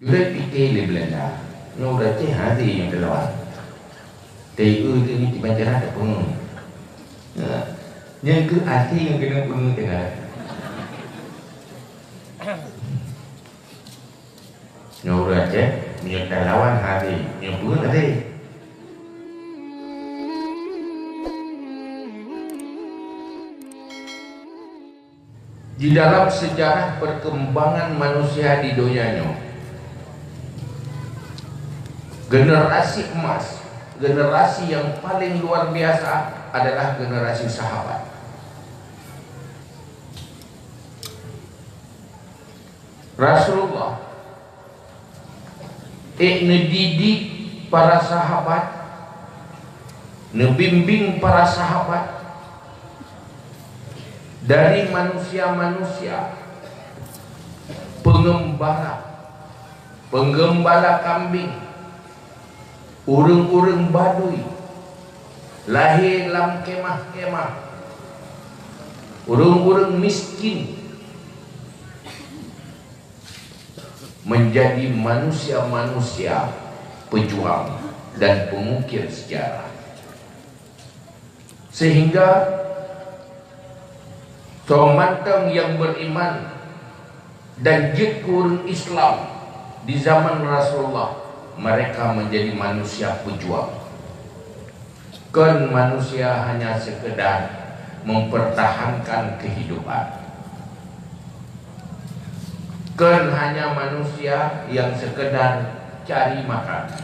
Udah pikir di Belanda, udah ceh hati yang terlawan. TU itu ni dibaca ada pun. Yang ke hati yang kena pun tengah. Udah ceh, yang terlawan hati, yang pun hati. Di dalam sejarah perkembangan manusia di dunianya, generasi emas, generasi yang paling luar biasa adalah generasi sahabat. Rasulullah ngedidik para sahabat, ngebimbing para sahabat dari manusia-manusia penggembala kambing, urang-urang Baduy, lahir dalam kemah-kemah, urang-urang miskin, menjadi manusia-manusia pejuang dan pengukir sejarah. Sehingga Somantang yang beriman dan jekur Islam di zaman Rasulullah, mereka menjadi manusia pejuang. Kan manusia hanya sekedar mempertahankan kehidupan. Kan hanya manusia yang sekedar cari makan.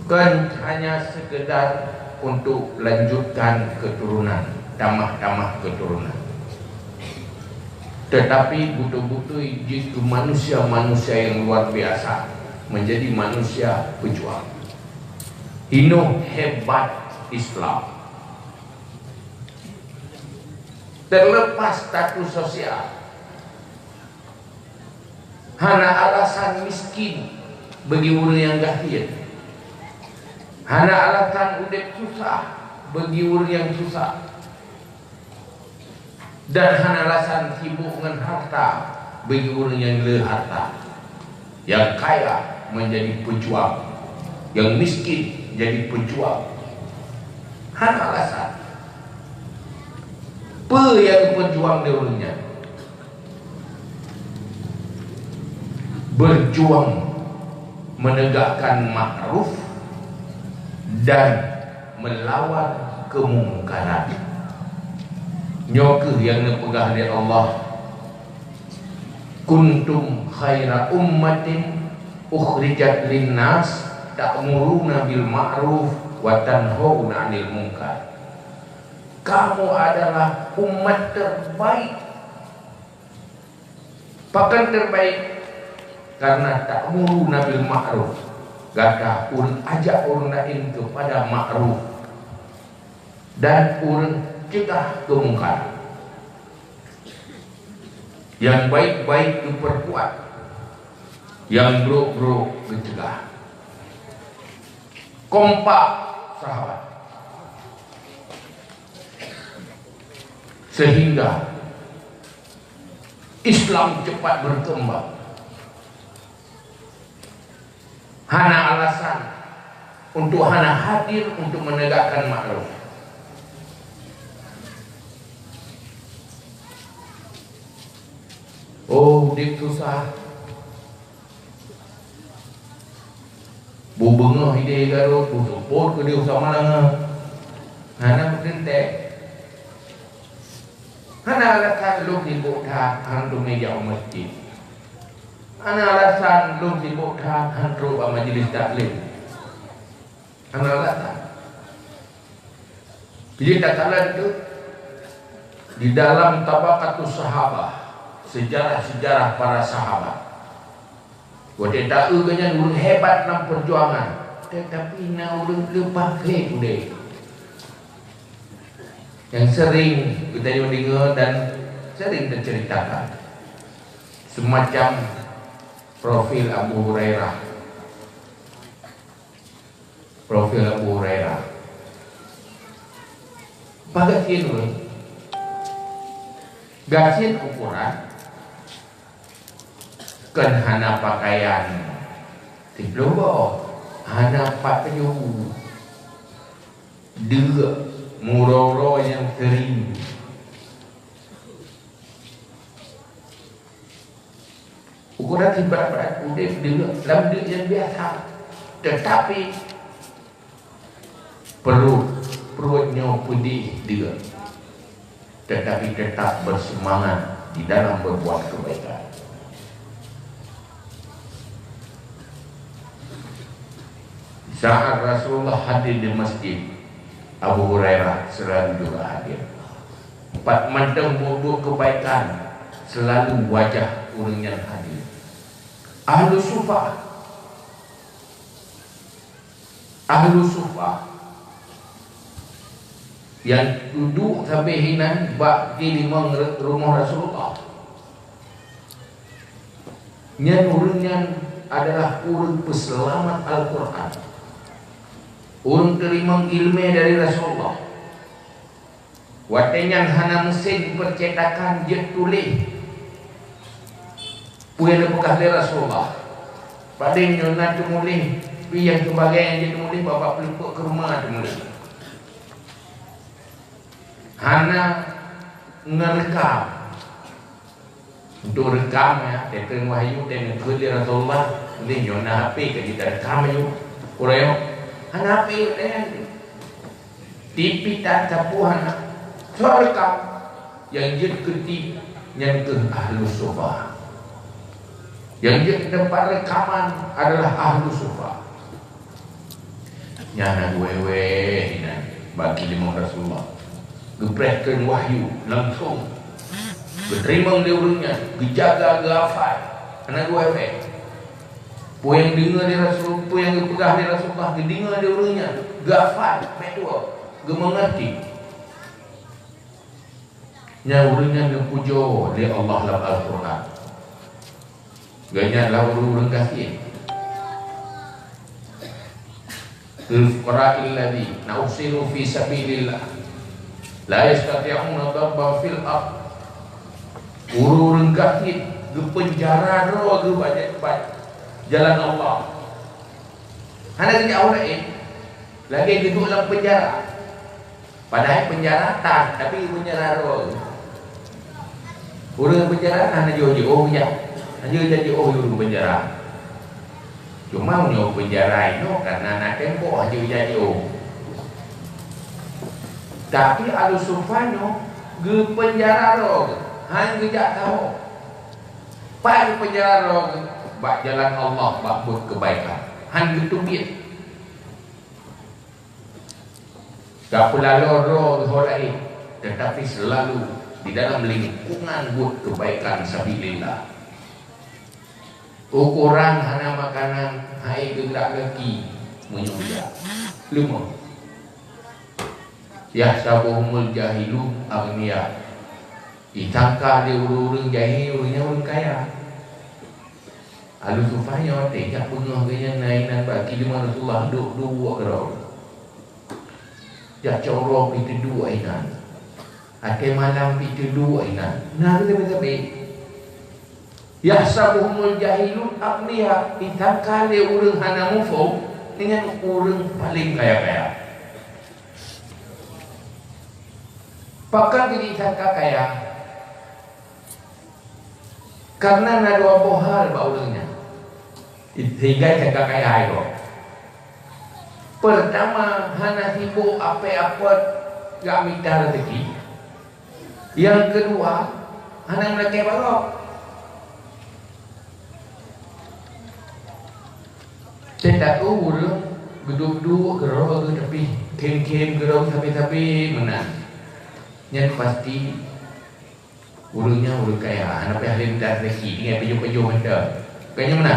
Kan hanya sekedar untuk lanjutkan keturunan, tamah-tamah keturunan. Tetapi betul-betul itu manusia-manusia yang luar biasa, menjadi manusia pejuang. Ini hebat Islam. Terlepas status sosial, hana alasan miskin bagi orang yang gahir, hana alasan udep susah bagi orang yang susah, dan hana alasan sibuk dengan harta bagi orang yang le harta. Yang kaya menjadi pejuang, yang miskin jadi pejuang. Hana alasan. Apa yang berjuang dulunya? Berjuang menegakkan ma'ruf dan melawan kemungkaran. Nyoke yang dipegah oleh Allah, kuntum khaira ummatin ukhrijat linnas ta'muruna bil ma'ruf wa tanhauna 'anil munkar. Kamu adalah umat terbaik, bahkan terbaik karena ta'muruna bil ma'ruf, gata urang ajak orang lain kepada ma'ruf dan urang cegah kemungkaran. Yang baik-baik diperkuat, yang buruk-buruk dicegah. Kompak sahabat, sehingga Islam cepat berkembang. Hana alasan untuk hana hadir untuk menegakkan ma'ruf. Oh, dia susah. Bubengah ide Garut, support ke dia usah malang. Hana berdentek. Hana alasan lu sibuk dah hantu meja masjid. Hana alasan lu sibuk dah hantu majlis taklim. Hana alasan. Jadi tak kalah itu di dalam tabaqatus sahabah, sejarah-sejarah para sahabat. Wate tak uganya urang hebat dalam perjuangan, tetapi na urang lepakai udah. Yang sering kita dengar dan sering diceritakan semacam profil Abu Hurairah. Profil Abu Hurairah. Pagasin urang. Gasin ukuran kan hana pakaian diplobo hana pakaian dua muroro yang kering ukuran berat-berat udah dalam yang biasa, tetapi perutnya putih dia, tetapi tetap bersemangat di dalam berbuat kebaikan. Saat Rasulullah hadir di masjid, Abu Hurairah selalu juga hadir. Empat manteng buat kebaikan, selalu wajah orang yang hadir. Ahlu Sufah yang duduk sampai hinan bak di lima rumah Rasulullah. Yang orangnya adalah orang peselamat Al-Quran, orang terima ilmu dari Rasulullah. Watenya hana mesin percetakan je tulis punya bekas dari Rasulullah. Padahal nak tumulih, yang sebagainya je tumulih, bapak pelipuk ke rumah tumulih. Hana ngerekam, untuk rekam ya, tentang wahyu dan kuli Rasulullah. Ini nyona HP ke kita rekam ayu, kurang. Hana HP dan TV tak capu hana, so rekam yang jadi ketip yang ke ahlu sufah. Yang di tempat rekaman adalah ahlu sufah. Nyana wewe ini bagi lima Rasulullah. Geprehkan wahyu langsung. Berterima diurungnya, dijaga gafai. Anak wewe. Pu yang dengar di Rasul, pu yang dipegah di Rasulullah, didengar diurungnya, gafai, medua, gemengerti. Nya urungnya dipujo di Allah dalam Al-Quran. Ganya lauru rengkasi Al-Qura'il ladhi na'usiru fi sabilillah la yastati'una darba fil ard. Uru rengkasi ke penjara roh ke banyak jalan Allah. Hanya kerja orang lagi duduk dalam penjara. Padahal penjara tak, tapi penjara roh. Uru penjara hanya jauh-jauh ya. Hanya jadi orang penjara. Cuma punya penjara itu karena nak tempoh aja jadi orang. Tapi ada sufanya ke penjara roh, hanya tidak tahu. Pak penjara roh, bak jalan Allah, bak buat kebaikan. Hanya itu biar. Tak pula roh horai, tetapi selalu di dalam lingkungan buat kebaikan sabilillah. Ukuran hana makanan hai gerak kaki menyuja lima yahsabuhumul jahilu aghniya. Disangka dia orang jahil, orang kaya. Alu sufahnya tidak punya gaya nainan bagi lima Rasulullah dua kerau. Ya corok itu dua inan. Ate malam itu dua inan. Nah kita bisa yahsabuhumul jahilun aghniya. Disangka dia orang hana mufau dengan orang paling kaya-kaya. Pakar disangka kaya karena ada dua bohal baulnya sehingga sangka kaya itu. Pertama hana sibuk apa-apa gak minta rezeki. Yang kedua hana melaki balok. Saya tak tahu orang geduk-geduk gerau tapi kem-kem gerau tapi menang. Yang pasti urungnya urung kaya. Anak ahli minta rezeki dengan pejuh-pejuh ada. Kayaknya mana?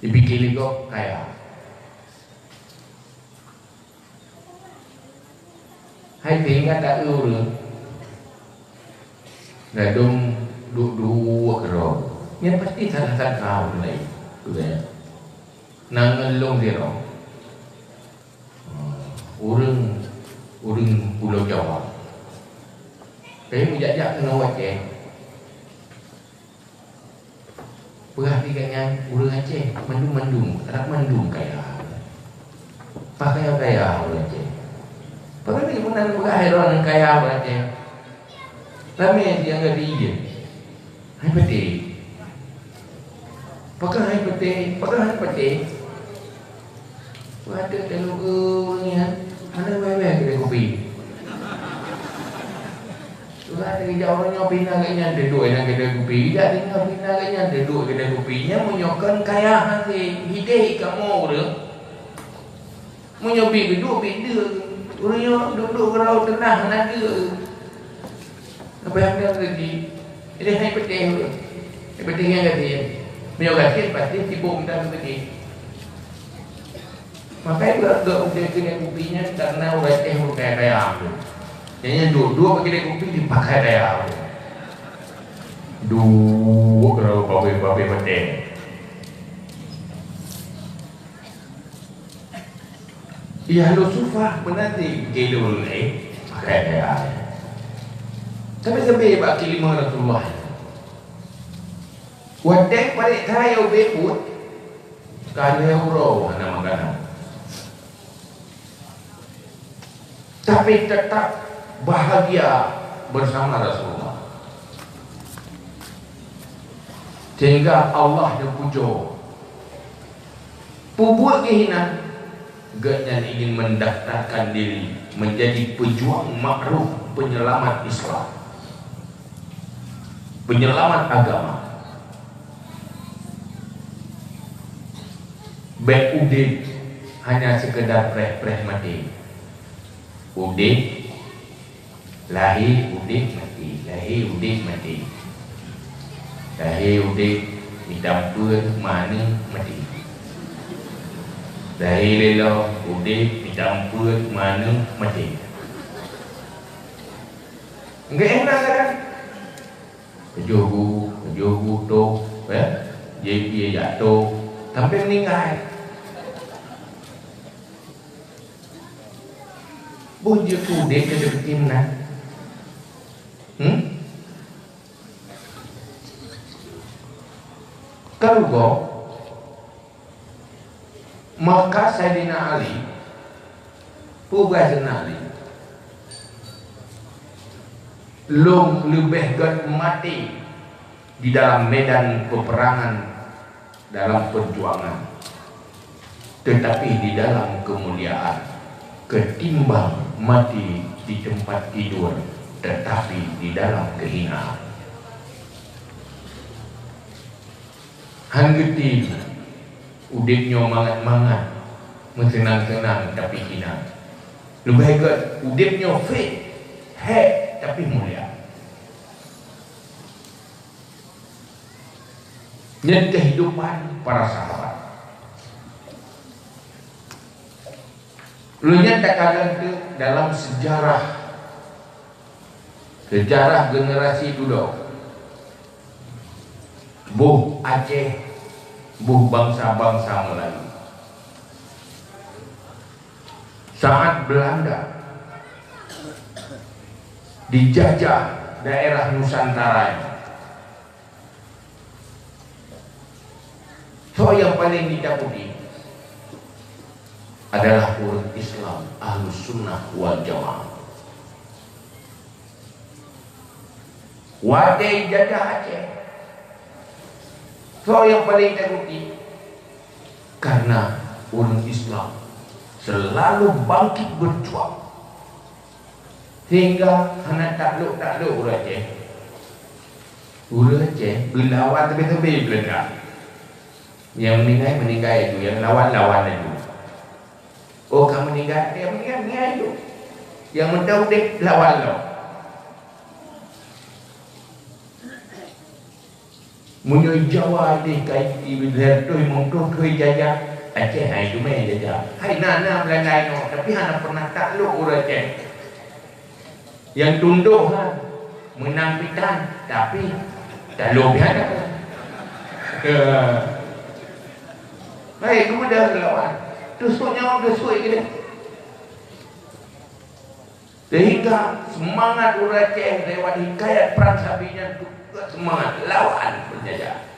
Dipikir kok kaya. Hai tinggal tak urung. Gadung dua kerong. Yang pasti salah kau lain. Tuh nangelong dia. Urung Pulau Jawa. Saya mujak-jak kena Aceh. Perhatikan orang Aceh, mandum-mandum, anak mandum kaya. Pakai kaya orang Aceh. Pakai ni pun nak pakai orang kaya orang Aceh. Ramai yang enggak dia. Hai peti. Pakai hai peti, pakai hai peti. Ada telur ni mana wewe kedai kopi. Ada jauh nyopi naganya duduk dengan kedai kopi. Jadi nyopi naganya duduk kedai kopinya menyokan kaya hati hidih kamu orang. Menyopi duduk beda. Orang duduk kalau tenang naga. Apa yang dia lagi? Ini hai petih. Hai petih yang kata dia. Menyokan pasti sibuk minta petih. Makanya gak udah kedai kopinya karena orang teh kaya aku. Jadi dua kedai kopi dipakai kaya aku. Dua kalau babe peteng. Ya lo sufah menanti kedul pakai kaya. Tapi sampai baki 500 Rasulullah. Wadai balik tayo bebut. Kali euro nama makanan. Tapi tetap bahagia bersama Rasulullah. Sehingga Allah dia pujuk. Pubuat kehinan Gaknya ingin mendaftarkan diri menjadi pejuang makruf, penyelamat Islam, penyelamat agama. Baik udin hanya sekedar preh-preh mati. Udin lahir, udin mati, lahir, udin mati, lahir, udin didampur mana mati, lahir lelo, udin didampur mana mati. Enggak enak kan? Pejogu tu, JP jatuh, sampai meninggal. Boleh tu dia kena tim nak. Kalau kau maka Sayyidina Ali, Puga Sayyidina Ali, lebih mati di dalam medan peperangan, dalam perjuangan, tetapi di dalam kemuliaan, ketimbang mati di tempat tidur tetapi di dalam kehinaan. Hanggeti udipnya mangat-mangat, mensenang-senang tapi hina. Lebih baik udipnya fit, head tapi mulia. Ini kehidupan para sahabat. Lu nyatakan itu dalam sejarah generasi dulu, buh Aceh, buh bangsa-bangsa Melayu. Saat Belanda dijajah daerah Nusantara, so yang paling ditakuti adalah umat Islam Ahlus Sunnah wal Jamaah. Wadai jajah Aceh, so yang paling takuti karena umat Islam selalu bangkit berjuang sehingga hanya takluk orang Aceh. Orang Aceh berlawan tepi-tepi belakang. Yang meninggal itu, yang lawan itu. Oh kamu meninggal, dia meninggal itu. Yang mendaudek lawan lo. Munyo Jawa di kai di bilir tu mongko tu jajah Aceh hai tu main jajah. Hai nana belangai no, tapi hana pernah takluk orang Aceh. Yang tunduk menang pitan tapi takluk hana. Baik, kemudian lawan. Tusuknya orang tusuk kita. Sehingga semangat Aceh lewat hikayat perang Sabinya semangat lawan penjajah.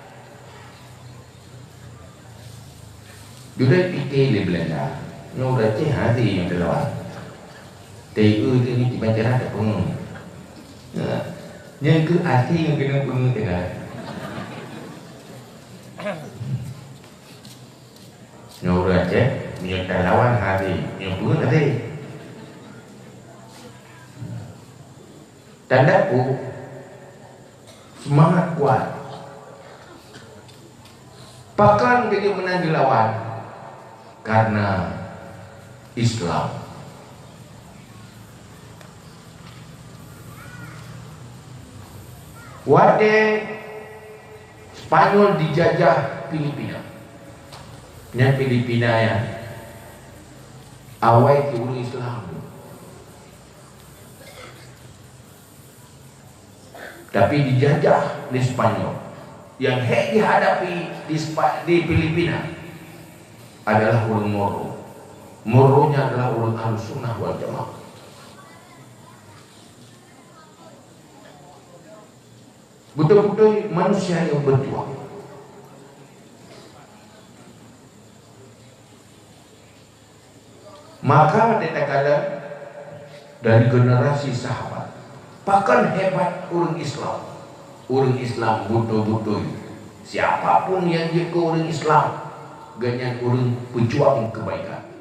Juga fikir di Belanda, Nur Aceh hari yang terlawan. TU itu ni dibaca ada pun. Yang ke asli yang kena pun tengah. Nur Aceh yang terlawan hari yang pun hari. Tandaku semangat kuat. Bahkan dia menang dilawan karena Islam. Wade Spanyol dijajah Filipina. Yang Filipina ya awal ke Islam. Tapi dijajah di Spanyol. Yang dihadapi di Filipina adalah ulun Moro. Moronya adalah ulun Ahlussunnah wal Jamaah. Betul-betul manusia yang berjuang. Maka kala dari generasi sahabat, bahkan hebat orang Islam. Orang Islam betul-betul siapapun yang jadi orang Islam, ganyan orang pejuang kebaikan.